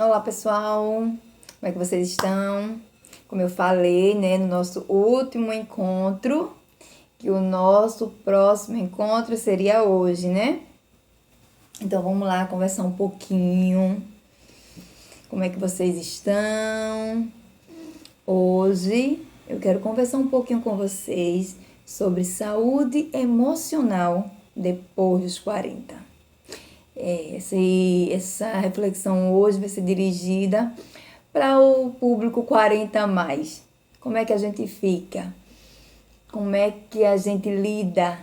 Olá pessoal, como é que vocês estão? Como eu falei, né, no nosso último encontro, que o nosso próximo encontro seria hoje, né? Então vamos lá conversar um pouquinho. Como é que vocês estão? Hoje eu quero conversar um pouquinho com vocês sobre saúde emocional depois dos 40. Essa reflexão hoje vai ser dirigida para o público 40 a mais. Como é que a gente fica? Como é que a gente lida,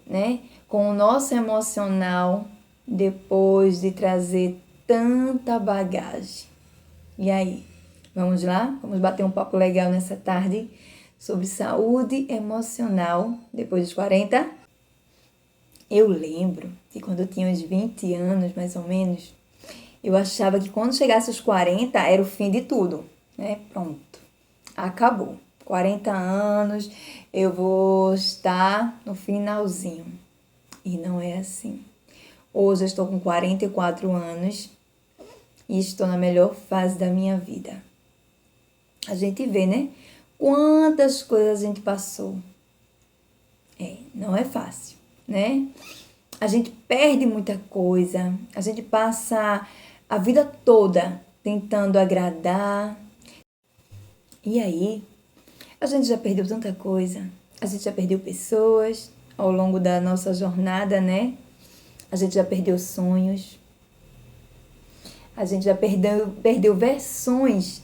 né, com o nosso emocional depois de trazer tanta bagagem? E aí, vamos lá? Vamos bater um papo legal nessa tarde sobre saúde emocional depois dos 40? Eu lembro que quando eu tinha uns 20 anos, mais ou menos, eu achava que quando chegasse aos 40 era o fim de tudo, né? Pronto, acabou. 40 anos, eu vou estar no finalzinho. E não é assim. Hoje eu estou com 44 anos e estou na melhor fase da minha vida. A gente vê, né? Quantas coisas a gente passou. Não é fácil, né? A gente perde muita coisa, a gente passa a vida toda tentando agradar. E aí, a gente já perdeu tanta coisa, a gente já perdeu pessoas ao longo da nossa jornada, né? A gente já perdeu sonhos, a gente já perdeu versões.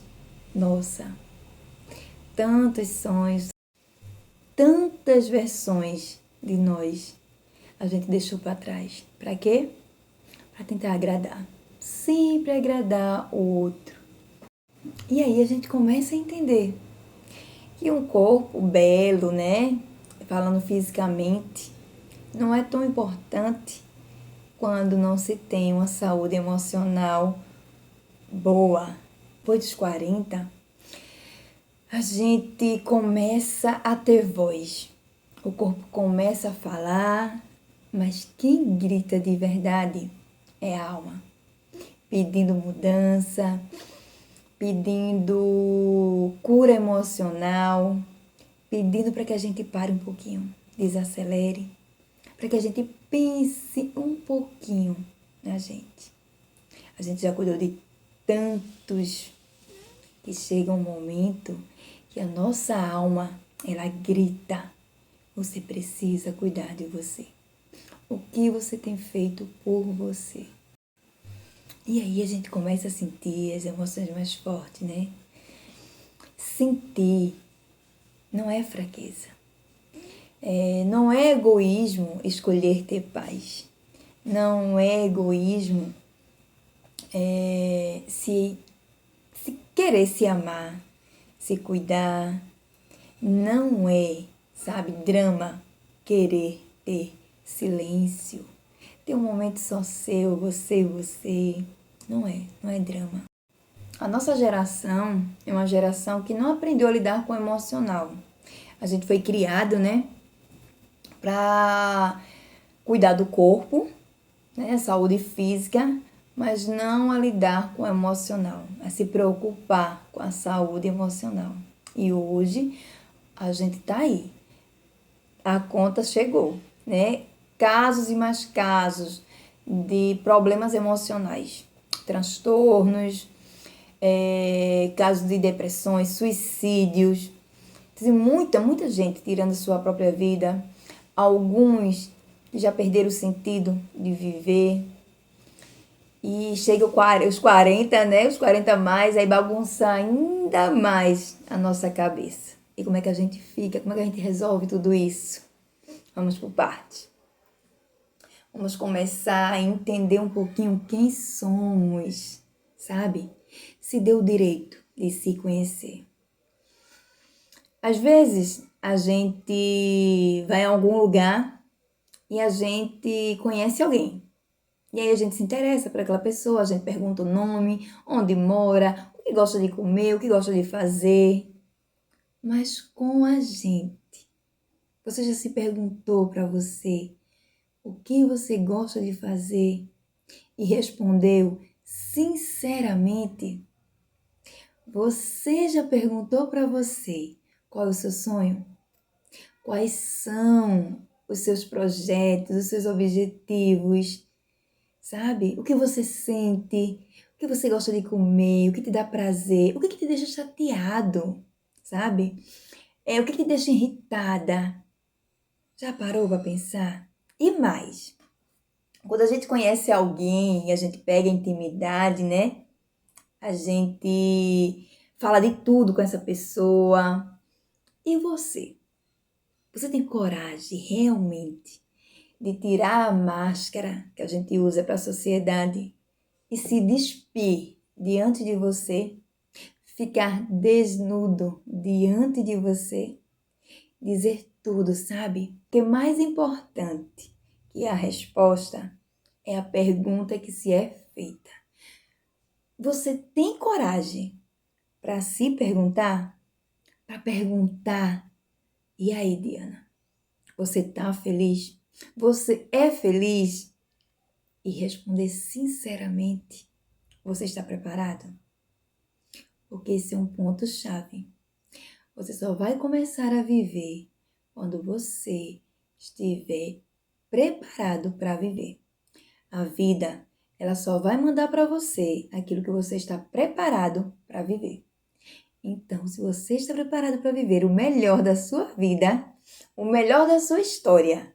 Nossa, tantos sonhos, tantas versões de nós a gente deixou para trás. Para quê? Para tentar agradar. Sempre agradar o outro. E aí a gente começa a entender que um corpo belo, né, falando fisicamente, não é tão importante quando não se tem uma saúde emocional boa. Depois dos 40, a gente começa a ter voz. O corpo começa a falar, mas quem grita de verdade é a alma, pedindo mudança, pedindo cura emocional, pedindo para que a gente pare um pouquinho, desacelere, para que a gente pense um pouquinho na gente. A gente já cuidou de tantos que chega um momento que a nossa alma, ela grita: você precisa cuidar de você. O que você tem feito por você? E aí a gente começa a sentir as emoções mais fortes, né? Sentir não é fraqueza. Não é egoísmo escolher ter paz. Não é egoísmo se querer se amar, se cuidar. Não é, sabe, drama querer ter silêncio. Ter um momento só seu, você e você. Não é drama. A nossa geração é uma geração que não aprendeu a lidar com o emocional. A gente foi criado, né, para cuidar do corpo, né, saúde física, mas não a lidar com o emocional, a se preocupar com a saúde emocional. E hoje a gente tá aí. A conta chegou, né? Casos e mais casos de problemas emocionais, transtornos, casos de depressões, suicídios. Tem muita gente tirando sua própria vida. Alguns já perderam o sentido de viver. E chega os 40, né? Os 40 mais, aí bagunça ainda mais a nossa cabeça. E como é que a gente fica? Como é que a gente resolve tudo isso? Vamos por parte. Vamos começar a entender um pouquinho quem somos, sabe? Se dê o direito de se conhecer. Às vezes, a gente vai a algum lugar e a gente conhece alguém. E aí a gente se interessa por aquela pessoa, a gente pergunta o nome, onde mora, o que gosta de comer, o que gosta de fazer. Mas com a gente, você já se perguntou para você o que você gosta de fazer e respondeu Sinceramente, você já perguntou para você qual é o seu sonho? Quais são os seus projetos, os seus objetivos? Sabe? O que você sente? O que você gosta de comer? O que te dá prazer? O que te deixa chateado? Sabe? O que te deixa irritada? Já parou para pensar? E mais, quando a gente conhece alguém e a gente pega intimidade, né? A gente fala de tudo com essa pessoa. E você? Você tem coragem realmente de tirar a máscara que a gente usa para a sociedade e se despir diante de você? Ficar desnudo diante de você? Dizer tudo, sabe? O que é mais importante que a resposta é a pergunta que se é feita. Você tem coragem para se perguntar? Para perguntar, e aí, Diana? Você tá feliz? Você é feliz? E responder sinceramente, você está preparado? Porque esse é um ponto-chave. Você só vai começar a viver quando você estiver preparado para viver. A vida, ela só vai mandar para você aquilo que você está preparado para viver. Então, se você está preparado para viver o melhor da sua vida, o melhor da sua história,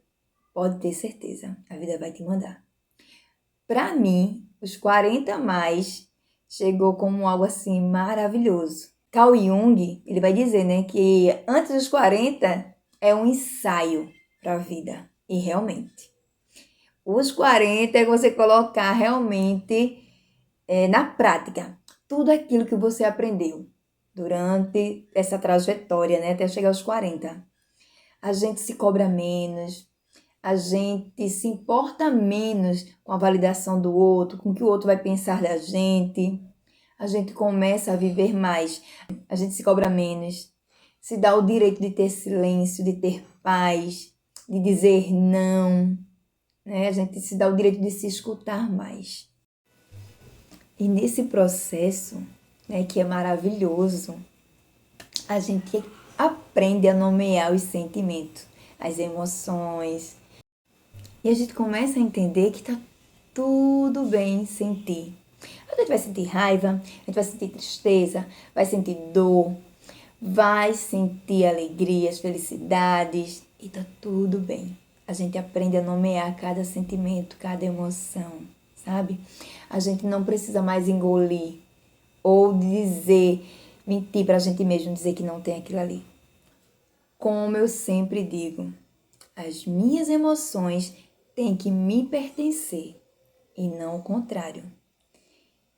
pode ter certeza, a vida vai te mandar. Para mim, os 40 mais chegou como algo assim maravilhoso. Carl Jung, ele vai dizer, né, que antes dos 40 é um ensaio para a vida. E realmente, os 40 é você colocar realmente na prática tudo aquilo que você aprendeu durante essa trajetória, né, até chegar aos 40. A gente se cobra menos, a gente se importa menos com a validação do outro, com o que o outro vai pensar da gente. A gente começa a viver mais, a gente se cobra menos, se dá o direito de ter silêncio, de ter paz, de dizer não, né? A gente se dá o direito de se escutar mais. E nesse processo, né, que é maravilhoso, a gente aprende a nomear os sentimentos, as emoções. E a gente começa a entender que tá tudo bem sentir. A gente vai sentir raiva, a gente vai sentir tristeza, vai sentir dor, vai sentir alegrias, felicidades e tá tudo bem. A gente aprende a nomear cada sentimento, cada emoção, sabe? A gente não precisa mais engolir ou dizer, mentir pra gente mesmo, dizer que não tem aquilo ali. Como eu sempre digo, as minhas emoções têm que me pertencer e não o contrário.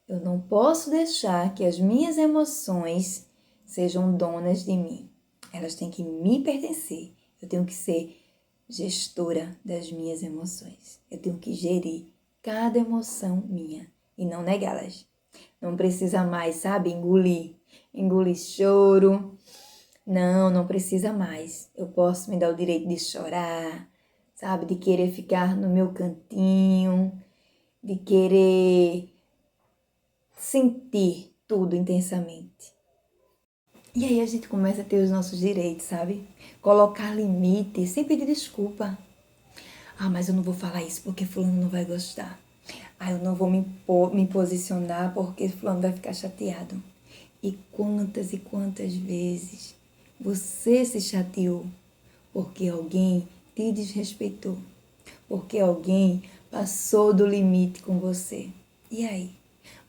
Eu não posso deixar que as minhas emoções sejam donas de mim. Elas têm que me pertencer. Eu tenho que ser gestora das minhas emoções. Eu tenho que gerir cada emoção minha e não negá-las. Não precisa mais, sabe, engolir choro. Não precisa mais. Eu posso me dar o direito de chorar, sabe, de querer ficar no meu cantinho, de querer sentir tudo intensamente. E aí a gente começa a ter os nossos direitos, sabe? Colocar limite sem pedir desculpa. Ah, mas eu não vou falar isso porque fulano não vai gostar. Ah, eu não vou me posicionar porque fulano vai ficar chateado. E quantas vezes você se chateou porque alguém te desrespeitou, porque alguém passou do limite com você. E aí?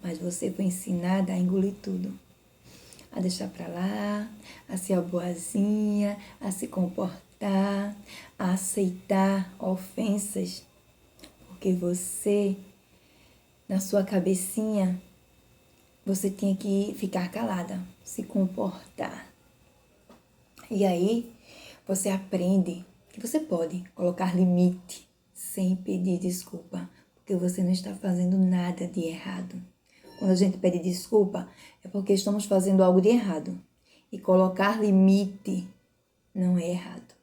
Mas você foi ensinada a engolir tudo, a deixar pra lá, a ser a boazinha, a se comportar, a aceitar ofensas, porque você, na sua cabecinha, você tinha que ficar calada, se comportar. E aí, você aprende que você pode colocar limite sem pedir desculpa, porque você não está fazendo nada de errado. Quando a gente pede desculpa, é porque estamos fazendo algo de errado. E colocar limite não é errado.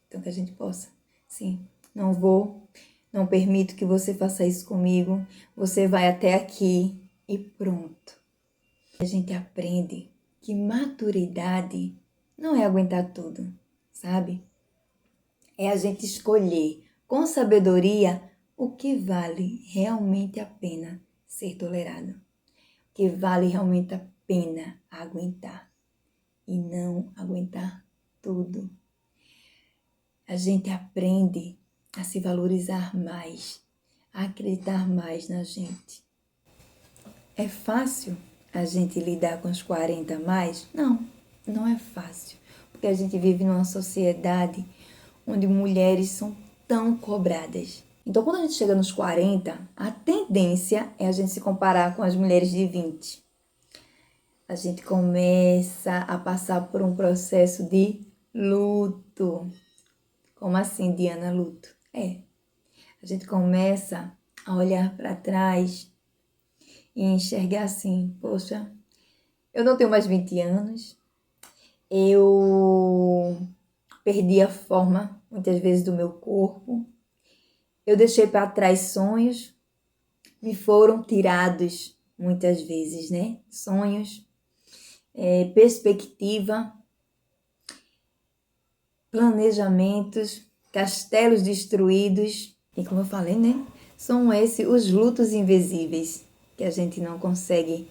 Então, que a gente possa, sim, não permito que você faça isso comigo. Você vai até aqui, e pronto. A gente aprende que maturidade não é aguentar tudo, sabe? É a gente escolher com sabedoria o que vale realmente a pena ser tolerado, o que vale realmente a pena aguentar e não aguentar tudo. A gente aprende a se valorizar mais, a acreditar mais na gente. É fácil a gente lidar com os 40 a mais? Não, não é fácil, porque a gente vive numa sociedade onde mulheres são tão cobradas. Então, quando a gente chega nos 40, a tendência é a gente se comparar com as mulheres de 20. A gente começa a passar por um processo de luto. Como assim, Diana, luto? A gente começa a olhar para trás e enxergar assim, poxa, eu não tenho mais 20 anos, eu perdi a forma, muitas vezes, do meu corpo, eu deixei para trás sonhos, me foram tirados muitas vezes, né? Sonhos, perspectiva, planejamentos, castelos destruídos. E como eu falei, né? São esses os lutos invisíveis que a gente não consegue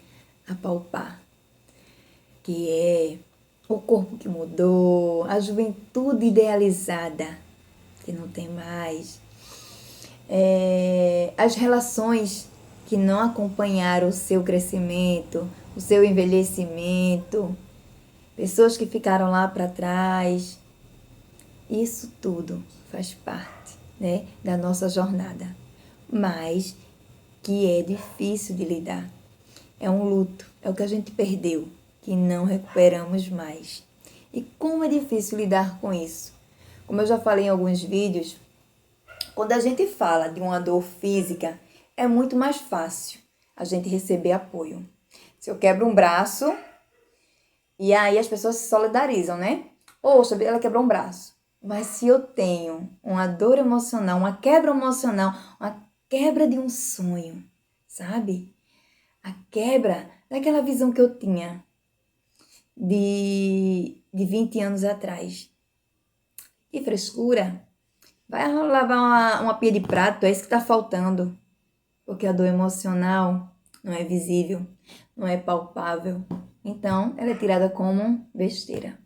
apalpar. Que é o corpo que mudou, a juventude idealizada, que não tem mais, as relações que não acompanharam o seu crescimento, o seu envelhecimento, pessoas que ficaram lá para trás. Isso tudo faz parte, né, da nossa jornada, mas que é difícil de lidar. É um luto, é o que a gente perdeu, que não recuperamos mais. E como é difícil lidar com isso? Como eu já falei em alguns vídeos, quando a gente fala de uma dor física, é muito mais fácil a gente receber apoio. Se eu quebro um braço, e aí as pessoas se solidarizam, né? Poxa, ela quebrou um braço. Mas se eu tenho uma dor emocional, uma quebra emocional, uma quebra de um sonho, sabe? A quebra daquela visão que eu tinha de 20 anos atrás. Que frescura! Vai lavar uma pia de prato, é isso que está faltando. Porque a dor emocional não é visível, não é palpável. Então, ela é tirada como besteira.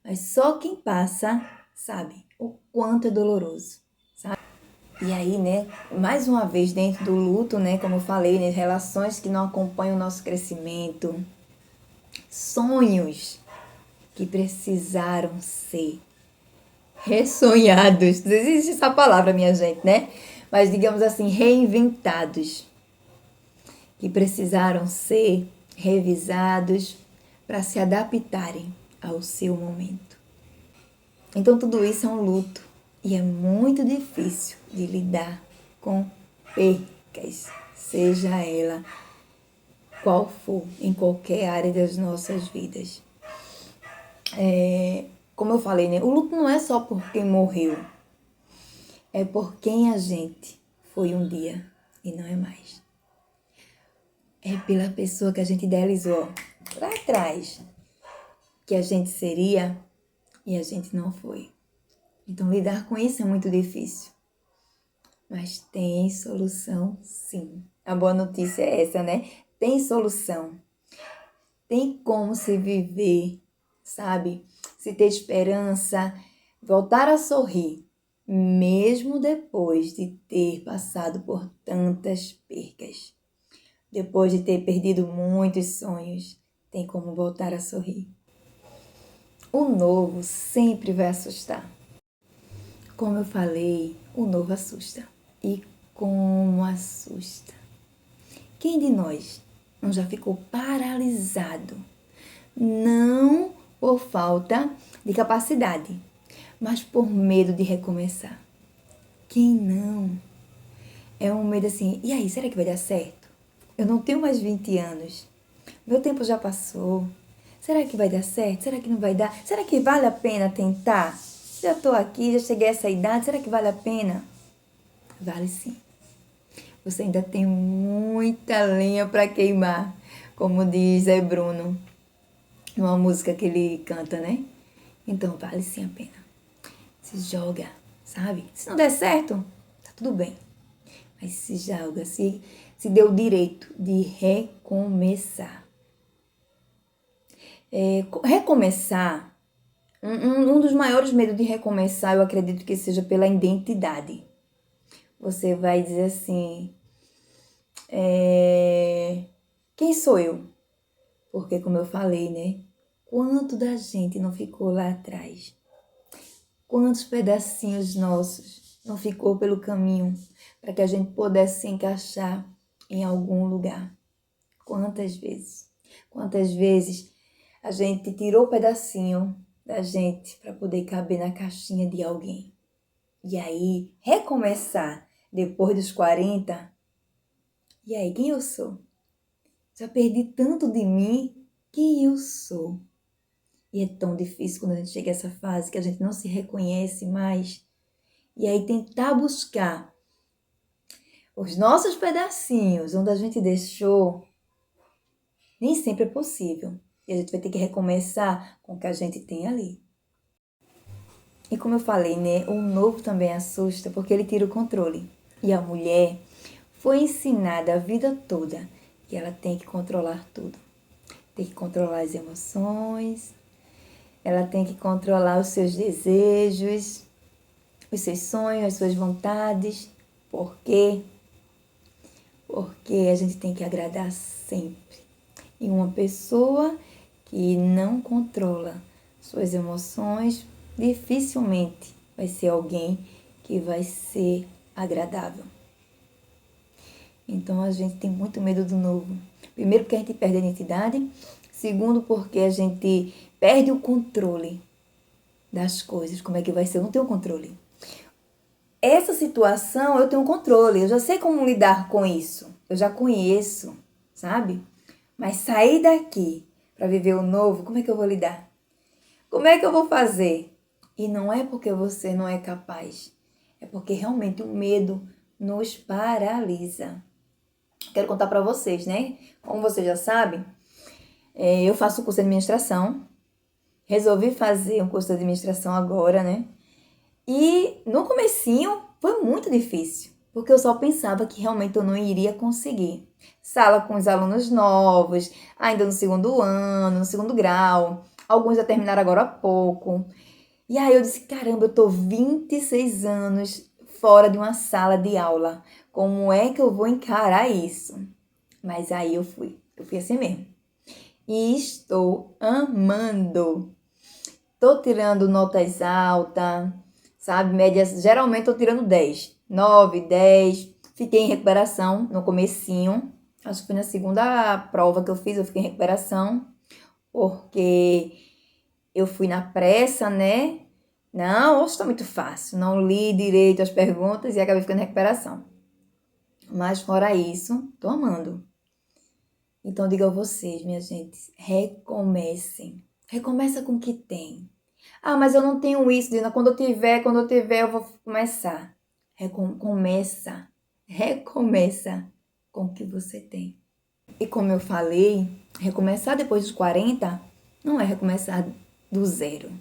Mas só quem passa sabe o quanto é doloroso, sabe? E aí, né, mais uma vez dentro do luto, né, como eu falei, né, relações que não acompanham o nosso crescimento, sonhos que precisaram ser ressonhados. Não existe essa palavra, minha gente, né? Mas digamos assim, reinventados, que precisaram ser revisados para se adaptarem ao seu momento. Então tudo isso é um luto e é muito difícil de lidar com percas, seja ela qual for, em qualquer área das nossas vidas. Como eu falei, né? O luto não é só por quem morreu, é por quem a gente foi um dia e não é mais. É pela pessoa que a gente idealizou lá atrás, que a gente seria e a gente não foi. Então, lidar com isso é muito difícil. Mas tem solução, sim. A boa notícia é essa, né? Tem solução. Tem como se viver, sabe? Se ter esperança, voltar a sorrir, mesmo depois de ter passado por tantas percas. Depois de ter perdido muitos sonhos, tem como voltar a sorrir. O novo sempre vai assustar. Como eu falei, o novo assusta. E como assusta. Quem de nós não já ficou paralisado? Não por falta de capacidade, mas por medo de recomeçar. Quem não? É um medo assim, e aí, será que vai dar certo? Eu não tenho mais 20 anos. Meu tempo já passou. Será que vai dar certo? Será que não vai dar? Será que vale a pena tentar? Já estou aqui, já cheguei a essa idade, será que vale a pena? Vale sim. Você ainda tem muita lenha para queimar, como diz Zé Bruno, numa música que ele canta, né? Então vale sim a pena. Se joga, sabe? Se não der certo, tá tudo bem. Mas se joga, se dê o direito de recomeçar. Recomeçar, um dos maiores medos de recomeçar, eu acredito que seja pela identidade. Você vai dizer assim, quem sou eu? Porque, como eu falei, né? Quanto da gente não ficou lá atrás? Quantos pedacinhos nossos não ficou pelo caminho para que a gente pudesse se encaixar em algum lugar? Quantas vezes? Quantas vezes a gente tirou um pedacinho da gente para poder caber na caixinha de alguém? E aí, recomeçar depois dos 40? E aí, quem eu sou? Já perdi tanto de mim, quem eu sou? E é tão difícil quando a gente chega a essa fase que a gente não se reconhece mais. E aí tentar buscar os nossos pedacinhos onde a gente deixou, nem sempre é possível. E a gente vai ter que recomeçar com o que a gente tem ali. E como eu falei, né? O novo também assusta porque ele tira o controle. E a mulher foi ensinada a vida toda que ela tem que controlar tudo. Tem que controlar as emoções, ela tem que controlar os seus desejos, os seus sonhos, as suas vontades. Por quê? Porque a gente tem que agradar sempre. E uma pessoa que não controla suas emoções, dificilmente vai ser alguém que vai ser agradável. Então a gente tem muito medo do novo. Primeiro porque a gente perde a identidade. Segundo porque a gente perde o controle das coisas. Como é que vai ser? Eu não tenho controle. Essa situação eu tenho controle. Eu já sei como lidar com isso. Eu já conheço, sabe? Mas sair daqui para viver o novo, como é que eu vou lidar? Como é que eu vou fazer? E não é porque você não é capaz. É porque realmente o medo nos paralisa. Quero contar para vocês, né? Como vocês já sabem, eu faço curso de administração. Resolvi fazer um curso de administração agora, né? E no comecinho foi muito difícil, porque eu só pensava que realmente eu não iria conseguir. Sala com os alunos novos, ainda no segundo ano, no segundo grau. Alguns já terminaram agora há pouco. E aí eu disse, caramba, eu tô 26 anos fora de uma sala de aula. Como é que eu vou encarar isso? Mas aí eu fui assim mesmo. E estou amando. Tô tirando notas altas, sabe? Médias, geralmente tô tirando 10, 9, 10. Fiquei em recuperação no comecinho. Acho que foi na segunda prova que eu fiz, eu fiquei em recuperação. Porque eu fui na pressa, né? Não, hoje tá muito fácil. Não li direito as perguntas e acabei ficando em recuperação. Mas fora isso, tô amando. Então digo a vocês, minha gente, recomecem. Recomeça com o que tem. Ah, mas eu não tenho isso, Dina. Quando eu tiver, eu vou começar. Recomeça com o que você tem. E como eu falei, recomeçar depois dos 40 não é recomeçar do zero,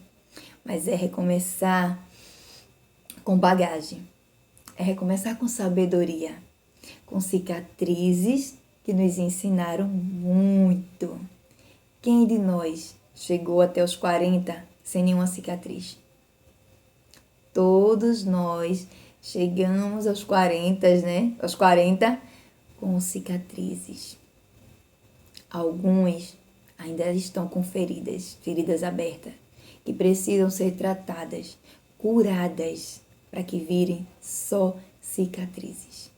mas é recomeçar com bagagem. É recomeçar com sabedoria, com cicatrizes que nos ensinaram muito. Quem de nós chegou até os 40 sem nenhuma cicatriz? Todos nós chegamos aos 40, né? Aos 40 com cicatrizes. Alguns ainda estão com feridas abertas, que precisam ser tratadas, curadas, para que virem só cicatrizes.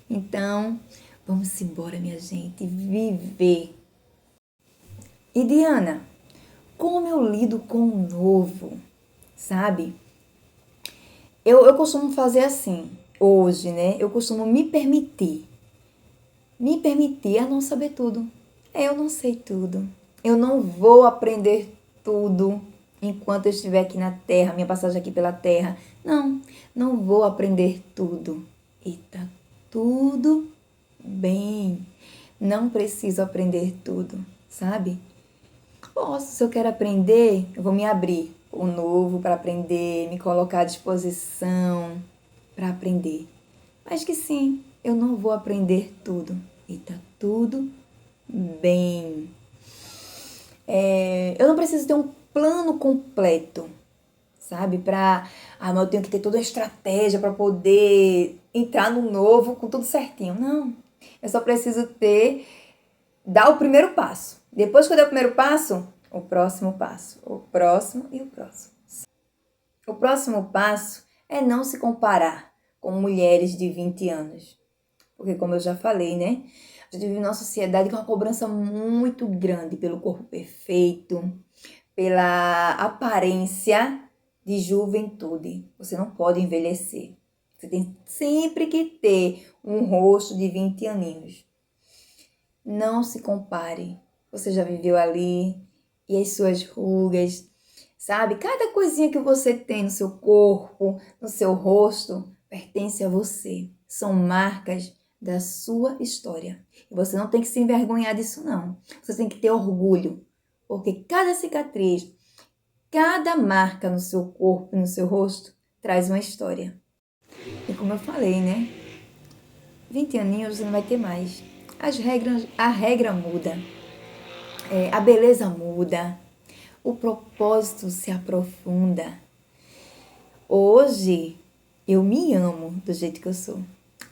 Então, vamos embora, minha gente, viver. E Diana, como eu lido com o novo, sabe? Eu costumo fazer assim, hoje, né? Eu costumo me permitir a não saber tudo. Eu não sei tudo. Eu não vou aprender tudo enquanto eu estiver aqui na Terra, minha passagem aqui pela Terra. Não vou aprender tudo. E tá tudo bem. Não preciso aprender tudo, sabe? Posso, se eu quero aprender, eu vou me abrir o novo para aprender, me colocar à disposição para aprender. Mas que sim, eu não vou aprender tudo. E tá tudo bem. Eu não preciso ter um plano completo, sabe? Mas eu tenho que ter toda uma estratégia para poder entrar no novo com tudo certinho. Não. Eu só preciso dar o primeiro passo. Depois que eu der o primeiro passo, o próximo passo. O próximo e o próximo. O próximo passo é não se comparar com mulheres de 20 anos. Porque, como eu já falei, né? A gente vive numa sociedade com uma cobrança muito grande pelo corpo perfeito, pela aparência de juventude. Você não pode envelhecer. Você tem sempre que ter um rosto de 20 aninhos. Não se compare. Você já viveu ali e as suas rugas, sabe? Cada coisinha que você tem no seu corpo, no seu rosto, pertence a você. São marcas da sua história. E você não tem que se envergonhar disso, não. Você tem que ter orgulho. Porque cada cicatriz, cada marca no seu corpo e no seu rosto traz uma história. E como eu falei, né? 20 aninhos você não vai ter mais. A regra muda. A beleza muda. O propósito se aprofunda. Hoje, eu me amo do jeito que eu sou.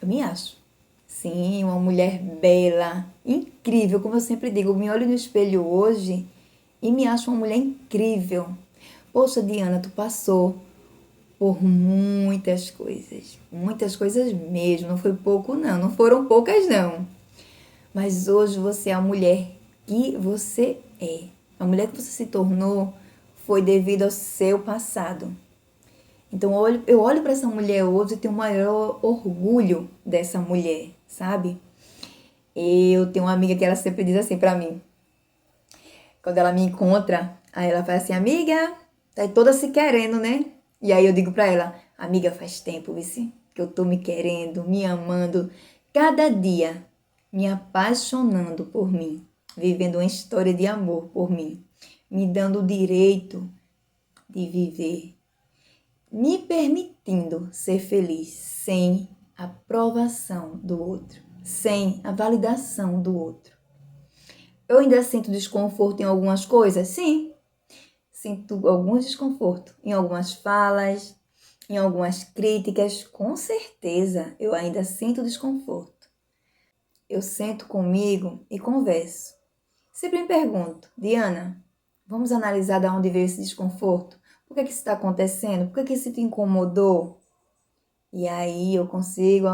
Eu me acho. Sim, uma mulher bela, incrível, como eu sempre digo. Eu me olho no espelho hoje e me acho uma mulher incrível. Poxa, Diana, tu passou por muitas coisas mesmo. Não foi pouco, não. Não foram poucas, não. Mas hoje você é a mulher que você é. A mulher que você se tornou foi devido ao seu passado. Então eu olho para essa mulher hoje e tenho o maior orgulho dessa mulher, sabe? Eu tenho uma amiga que ela sempre diz assim pra mim. Quando ela me encontra, aí ela fala assim, amiga, tá toda se querendo, né? E aí eu digo pra ela, amiga, faz tempo, vice, que eu tô me querendo, me amando, cada dia me apaixonando por mim, vivendo uma história de amor por mim, me dando o direito de viver, me permitindo ser feliz sem a aprovação do outro, sem a validação do outro. Eu ainda sinto desconforto em algumas coisas? Sim, sinto algum desconforto em algumas falas, em algumas críticas, com certeza eu ainda sinto desconforto. Eu sento comigo e converso. Sempre me pergunto, Diana, vamos analisar de onde veio esse desconforto? Por que isso está acontecendo? Por que isso te incomodou? E aí eu consigo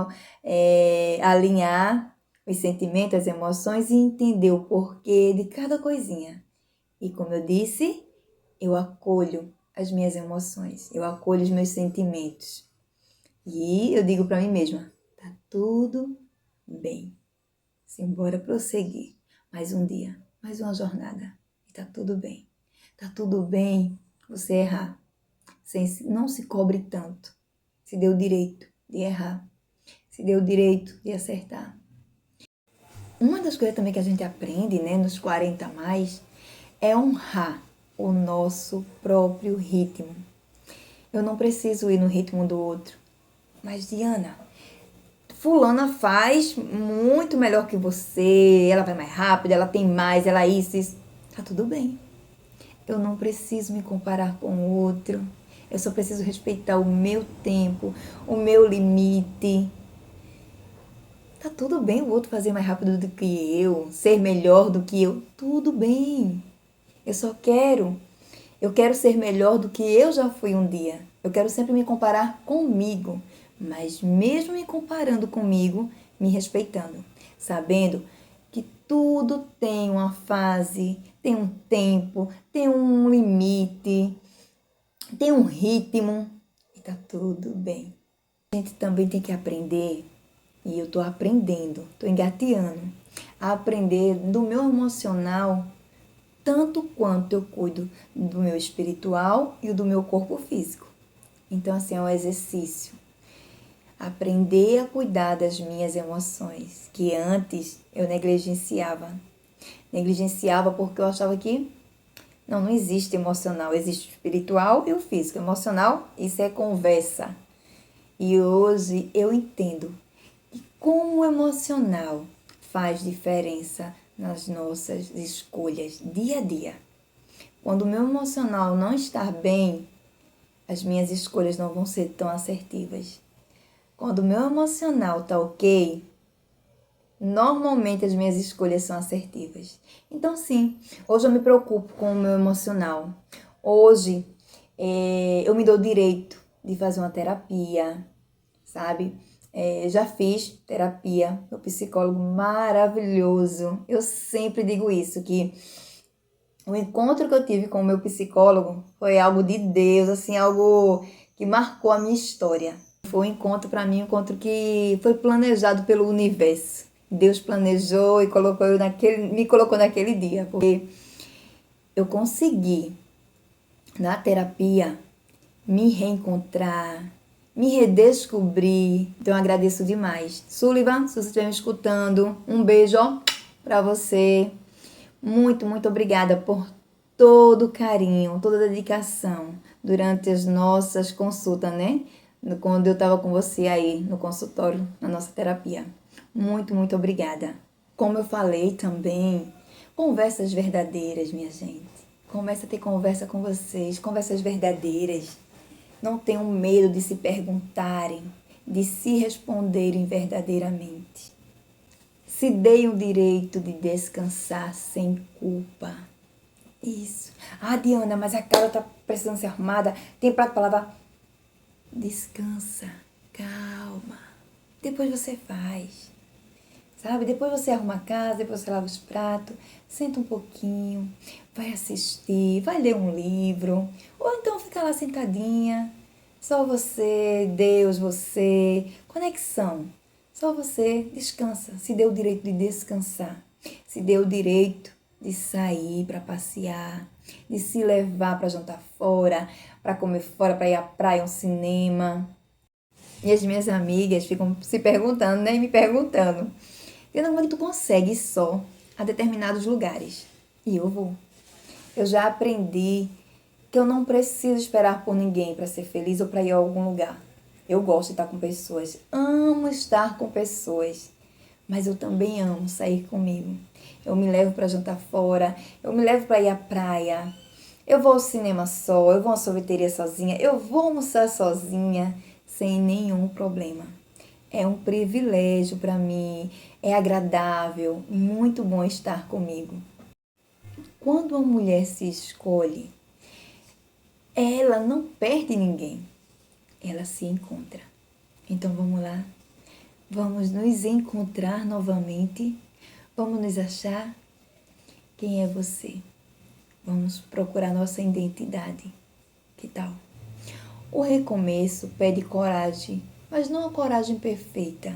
alinhar os sentimentos, as emoções e entender o porquê de cada coisinha. E como eu disse, eu acolho as minhas emoções, eu acolho os meus sentimentos. E eu digo para mim mesma, tá tudo bem. Simbora prosseguir. Mais um dia, mais uma jornada. E tá tudo bem. Tá tudo bem você errar. Não se cobre tanto. Se dê o direito de errar. Se dê o direito de acertar. Uma das coisas também que a gente aprende, né, nos 40 a mais, é honrar o nosso próprio ritmo. Eu não preciso ir no ritmo do outro. Mas, Diana, fulana faz muito melhor que você, ela vai mais rápido, ela tem mais, ela isso. Tá tudo bem. Eu não preciso me comparar com o outro. Eu só preciso respeitar o meu tempo, o meu limite. Tá tudo bem o outro fazer mais rápido do que eu, ser melhor do que eu. Tudo bem. Eu quero ser melhor do que eu já fui um dia. Eu quero sempre me comparar comigo, mas mesmo me comparando comigo, me respeitando, sabendo que tudo tem uma fase, tem um tempo, tem um limite, tem um ritmo e tá tudo bem. A gente também tem que aprender, e eu tô aprendendo, tô engateando, a aprender do meu emocional tanto quanto eu cuido do meu espiritual e do meu corpo físico. Então, assim, é um exercício. Aprender a cuidar das minhas emoções, que antes eu negligenciava. Negligenciava porque eu achava que não existe emocional, existe o espiritual e o físico. Emocional, isso é conversa. E hoje eu entendo que como o emocional faz diferença nas nossas escolhas dia a dia. Quando o meu emocional não está bem, as minhas escolhas não vão ser tão assertivas. Quando o meu emocional está ok, normalmente as minhas escolhas são assertivas. Então, sim, hoje eu me preocupo com o meu emocional. Hoje eu me dou o direito de fazer uma terapia, sabe? Já fiz terapia, meu psicólogo maravilhoso. Eu sempre digo isso, que o encontro que eu tive com o meu psicólogo foi algo de Deus, assim, algo que marcou a minha história. Foi um encontro para mim, um encontro que foi planejado pelo universo. Deus planejou e me colocou naquele dia, porque eu consegui, na terapia, me reencontrar, me redescobrir. Então eu agradeço demais. Sullivan, se você estiver me escutando, um beijo para você. Muito, muito obrigada por todo o carinho, toda a dedicação durante as nossas consultas, né? Quando eu estava com você aí no consultório, na nossa terapia. Muito, muito obrigada. Como eu falei também, conversas verdadeiras, minha gente. Comece a ter conversa com vocês, conversas verdadeiras. Não tenham medo de se perguntarem, de se responderem verdadeiramente. Se deem o direito de descansar sem culpa. Isso. Ah, Diana, mas a casa tá precisando ser arrumada. Tem prato para lavar. Descansa. Calma. Depois você faz. Sabe? Depois você arruma a casa, depois você lava os pratos. Senta um pouquinho. Vai assistir. Vai ler um livro. Ou então fica lá sentadinha. Só você, Deus, você. Conexão. Só você descansa, se dê o direito de descansar, se dê o direito de sair para passear, de se levar para jantar fora, para comer fora, para ir à praia, um cinema. E as minhas amigas ficam se perguntando, né? E me perguntando, como é que tu consegue ir só a determinados lugares? E eu vou. Eu já aprendi que eu não preciso esperar por ninguém para ser feliz ou para ir a algum lugar. Eu gosto de estar com pessoas, amo estar com pessoas, mas eu também amo sair comigo. Eu me levo para jantar fora, eu me levo para ir à praia, eu vou ao cinema só, eu vou à sorveteria sozinha, eu vou almoçar sozinha, sem nenhum problema. É um privilégio para mim, é agradável, muito bom estar comigo. Quando uma mulher se escolhe, ela não perde ninguém. Ela se encontra. Então vamos lá, vamos nos encontrar novamente, vamos nos achar. Quem é você? Vamos procurar nossa identidade. Que tal? O recomeço pede coragem, mas não a coragem perfeita.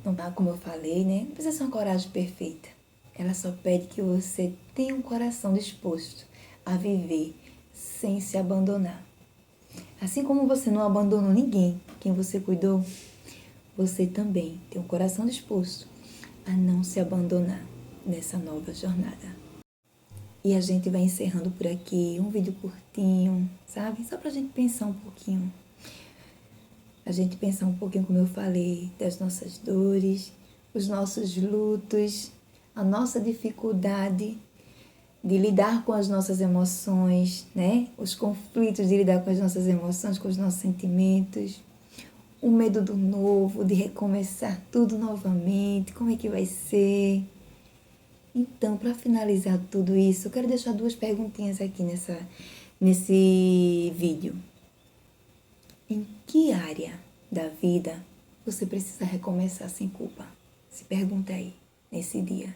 Não dá, como eu falei, né? Não precisa ser uma coragem perfeita. Ela só pede que você tenha um coração disposto a viver sem se abandonar. Assim como você não abandonou ninguém, quem você cuidou, você também tem um coração disposto a não se abandonar nessa nova jornada. E a gente vai encerrando por aqui, um vídeo curtinho, sabe? Só pra gente pensar um pouquinho. A gente pensar um pouquinho, como eu falei, das nossas dores, os nossos lutos, a nossa dificuldade de lidar com as nossas emoções, né? Os conflitos de lidar com as nossas emoções, com os nossos sentimentos, o medo do novo, de recomeçar tudo novamente, como é que vai ser? Então, para finalizar tudo isso, eu quero deixar duas perguntinhas aqui nesse vídeo. Em que área da vida você precisa recomeçar sem culpa? Se pergunta aí, nesse dia.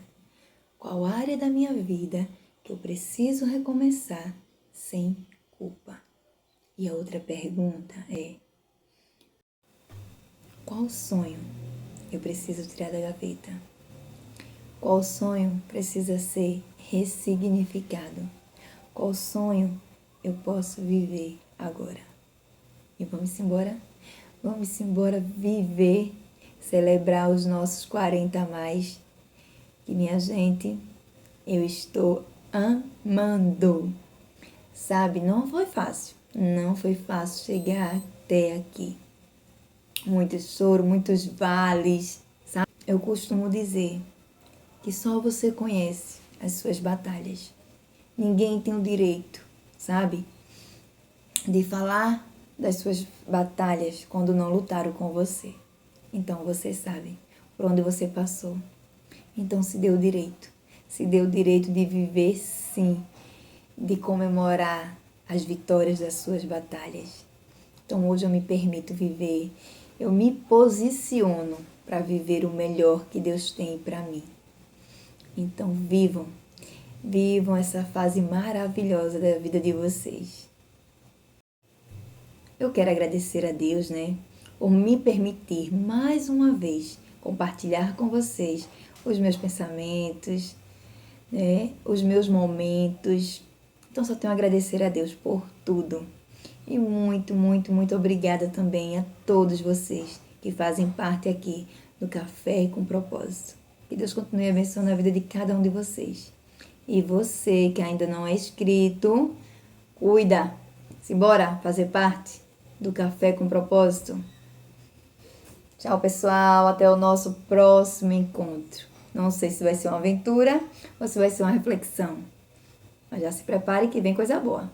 Qual área da minha vida que eu preciso recomeçar sem culpa? E a outra pergunta é: qual sonho eu preciso tirar da gaveta? Qual sonho precisa ser ressignificado? Qual sonho eu posso viver agora? E vamos embora? Vamos embora viver, celebrar os nossos 40 a mais. Que, minha gente, eu estou amando. Sabe, não foi fácil. Não foi fácil chegar até aqui. Muito choro, muitos vales, sabe? Eu costumo dizer que só você conhece as suas batalhas. Ninguém tem o direito, sabe, de falar das suas batalhas quando não lutaram com você. Então você sabe por onde você passou. Então se deu o direito. Se deu o direito de viver, sim, de comemorar as vitórias das suas batalhas. Então hoje eu me permito viver, eu me posiciono para viver o melhor que Deus tem para mim. Então vivam essa fase maravilhosa da vida de vocês. Eu quero agradecer a Deus, por me permitir mais uma vez compartilhar com vocês os meus pensamentos, os meus momentos. Então só tenho a agradecer a Deus por tudo. E muito, muito, muito obrigada também a todos vocês que fazem parte aqui do Café com Propósito. Que Deus continue abençoando a vida de cada um de vocês. E você que ainda não é inscrito, cuida! Simbora fazer parte do Café com Propósito? Tchau, pessoal. Até o nosso próximo encontro. Não sei se vai ser uma aventura ou se vai ser uma reflexão. Mas já se prepare que vem coisa boa.